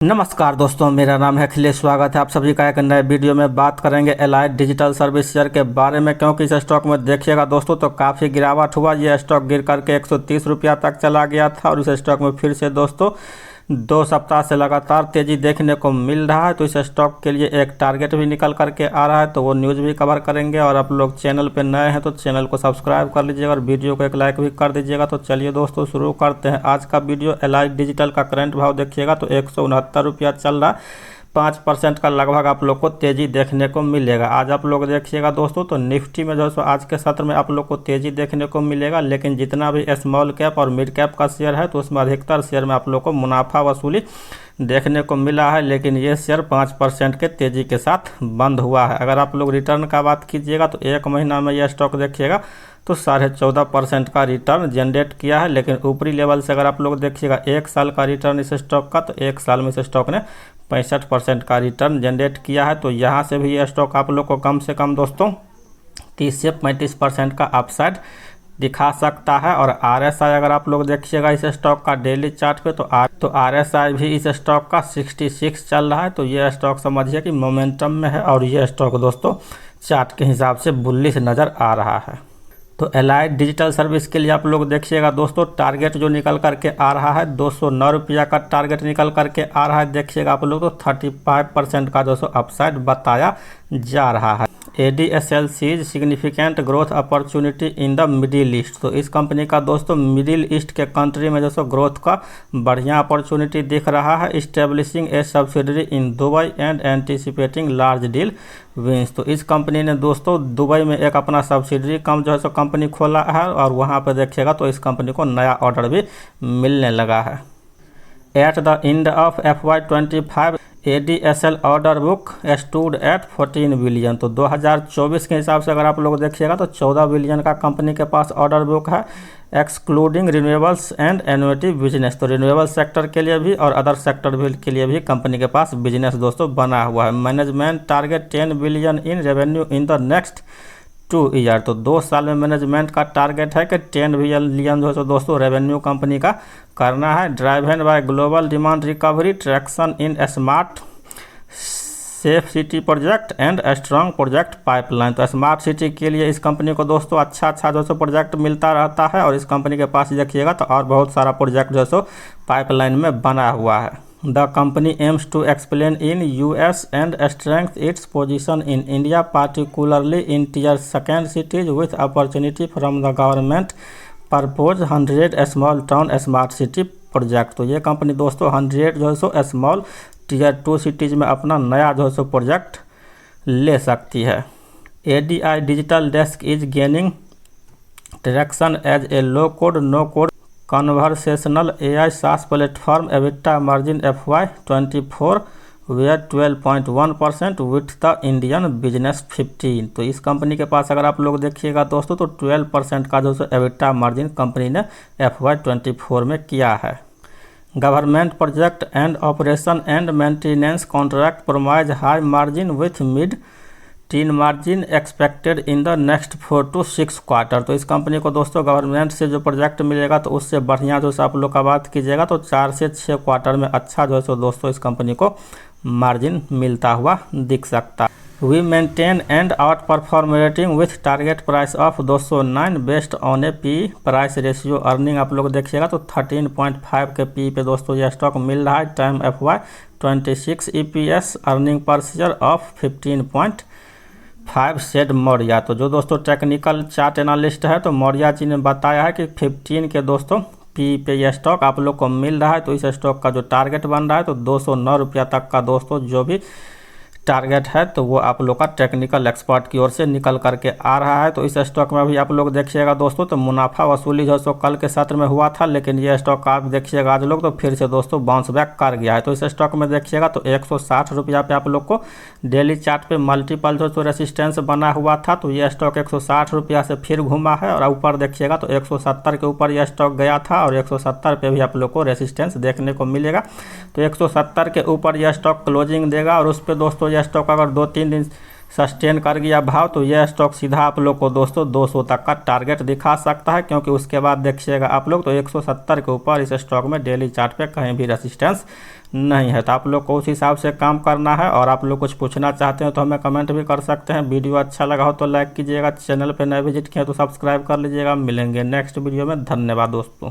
नमस्कार दोस्तों, मेरा नाम है अखिलेश। स्वागत है आप सभी का एक नए वीडियो में। बात करेंगे एलाइट डिजिटल सर्विस शेयर के बारे में, क्योंकि इस स्टॉक में देखिएगा दोस्तों तो काफ़ी गिरावट हुआ। ये स्टॉक गिर करके 130 रुपया तक चला गया था और इस स्टॉक में फिर से दोस्तों 2 सप्ताह से लगातार तेज़ी देखने को मिल रहा है। तो इस स्टॉक के लिए एक टारगेट भी निकल करके आ रहा है, तो वो न्यूज़ भी कवर करेंगे। और आप लोग चैनल पे नए हैं तो चैनल को सब्सक्राइब कर लीजिएगा और वीडियो को एक लाइक भी कर दीजिएगा। तो चलिए दोस्तों शुरू करते हैं आज का वीडियो। एलाइट डिजिटल का करंट भाव देखिएगा तो 169 रुपया चल रहा है। 5% का लगभग आप लोग को तेज़ी देखने को मिलेगा। आज आप लोग देखिएगा दोस्तों तो निफ्टी में जो है आज के सत्र में आप लोग को तेज़ी देखने को मिलेगा, लेकिन जितना भी स्मॉल कैप और मिड कैप का शेयर है तो उसमें अधिकतर शेयर में आप लोग को मुनाफा वसूली देखने को मिला है, लेकिन ये शेयर 5% के तेज़ी के साथ बंद हुआ है। अगर आप लोग रिटर्न का बात कीजिएगा तो एक महीना में यह स्टॉक देखिएगा तो 14.5% का रिटर्न जनरेट किया है। लेकिन ऊपरी लेवल से अगर आप लोग देखिएगा 1 साल का रिटर्न इस स्टॉक का, तो 1 साल में इस स्टॉक ने 65% का रिटर्न जनरेट किया है। तो यहाँ से भी ये स्टॉक आप लोग को कम से कम दोस्तों 30 से 35% का अपसाइड दिखा सकता है। और RSI अगर आप लोग देखिएगा इस स्टॉक का डेली चार्ट पे तो RSI भी इस स्टॉक का 66 चल रहा है। तो ये स्टॉक समझिए कि मोमेंटम में है और ये स्टॉक दोस्तों चार्ट के हिसाब से बुलिश नज़र आ रहा है। तो एलाइट डिजिटल सर्विस के लिए आप लोग देखिएगा दोस्तों टारगेट जो निकल करके आ रहा है 209 रुपया का टारगेट निकल करके आ रहा है। देखिएगा आप लोग तो 35% का दोस्तों अपसाइड बताया जा रहा है। ADSL sees significant growth opportunity in the Middle East. तो इस कंपनी का दोस्तों मिडिल ईस्ट के कंट्री में दोस्तों ग्रोथ का बढ़िया अपॉर्चुनिटी दिख रहा है। Establishing a subsidiary in Dubai and anticipating large deal wins. तो इस कंपनी ने दोस्तों दुबई में एक अपना सब्सिडरी जो है सो कंपनी खोला है और वहाँ पर देखिएगा तो इस कंपनी को नया ऑर्डर भी मिलने लगा है। At the end of FY25 ADSL order book stood at 14 billion. तो 2024 के हिसाब से अगर आप लोग देखिएगा तो 14 बिलियन का कंपनी के पास ऑर्डर बुक है, excluding renewables and annuity business. तो रिन्यूएबल सेक्टर के लिए भी और अदर सेक्टर के लिए भी कंपनी के पास बिजनेस दोस्तों बना हुआ है। Management target 10 billion in revenue in the next 2 year. तो 2 साल में मैनेजमेंट का टारगेट है कि 10 बिलियन जो है दोस्तों रेवेन्यू कंपनी का करना है। Driven by global demand recovery, traction in smart safe city project and strong project pipeline. तो स्मार्ट सिटी के लिए इस कंपनी को दोस्तों अच्छा दोस्तों प्रोजेक्ट मिलता रहता है और इस कंपनी के पास देखिएगा तो और बहुत सारा प्रोजेक्ट जो सो पाइपलाइन में बना हुआ है। The company aims to expand in US and strengthen its position in India, particularly in Tier 2 cities with opportunity from the government purpose 100 small town smart city project। तो ये कंपनी दोस्तों 100 जो है सो स्मॉल Tier 2 सिटीज़ में अपना नया जो है सो प्रोजेक्ट ले सकती है। ADI digital desk is gaining traction as a low code no code conversational AI SaaS platform. EBITDA margin FY24 were 12.1% with the Indian business 15। तो इस कंपनी के पास अगर आप लोग देखिएगा दोस्तों तो 12% का जो EBITDA मार्जिन कंपनी ने FY24 में किया है। Government project and operation and maintenance contract provide high margin with mid tin margin expected in the next 4 to 6 quarter. तो इस कंपनी को दोस्तों गवर्नमेंट से जो प्रोजेक्ट मिलेगा तो उससे बढ़िया जो आप लोग का बात कीजिएगा तो 4 से 6 क्वार्टर में अच्छा जो है सो दोस्तों इस कंपनी को मार्जिन मिलता हुआ दिख सकता है। We maintain and outperform rating with target price of 209 based on a P price ratio. Earning आप लोग देखिएगा तो 13.5 के पी पे दोस्तों यह स्टॉक मिल रहा है। Time FY26 EPS earning per share of 15.5 said Maurya. तो जो दोस्तों टेक्निकल चार्ट एनालिस्ट है तो मौर्या जी ने बताया है कि 15 के दोस्तों पी पे यह स्टॉक आप लोग को मिल रहा है। तो इस स्टॉक का जो टारगेट बन रहा है तो 209 रुपया तक का दोस्तों जो भी टारगेट है तो वो आप लोग का टेक्निकल एक्सपर्ट की ओर से निकल करके आ रहा है। तो इस स्टॉक में भी आप लोग देखिएगा दोस्तों तो मुनाफा वसूली जो सो कल के सत्र में हुआ था, लेकिन ये स्टॉक आप देखिएगा आज लोग तो फिर से दोस्तों बाउंस बैक कर गया है। तो इस स्टॉक में देखिएगा तो 160 रुपया पे आप लोग को डेली चार्ट पे मल्टीपल जो सो रेसिस्टेंस बना हुआ था। तो ये स्टॉक 160 रुपया से फिर घूमा है और ऊपर देखिएगा तो 170 के ऊपर यह स्टॉक गया था और 170 पे भी आप लोग को रेसिस्टेंस देखने को मिलेगा। तो 170 के ऊपर यह स्टॉक क्लोजिंग देगा और उस पर दोस्तों यह स्टॉक अगर 2-3 दिन सस्टेन कर गया भाव तो यह स्टॉक सीधा आप लोग को दोस्तों 200 तक का टारगेट दिखा सकता है, क्योंकि उसके बाद देखिएगा आप लोग तो 170 के ऊपर इस स्टॉक में डेली चार्ट पे कहीं भी रेसिस्टेंस नहीं है। तो आप लोग को उस हिसाब से काम करना है। और आप लोग कुछ पूछना चाहते हैं तो हमें कमेंट भी कर सकते हैं। वीडियो अच्छा लगा हो तो लाइक कीजिएगा, चैनल पर नए विजिट किए तो सब्सक्राइब कर लीजिएगा। मिलेंगे नेक्स्ट वीडियो में। धन्यवाद दोस्तों।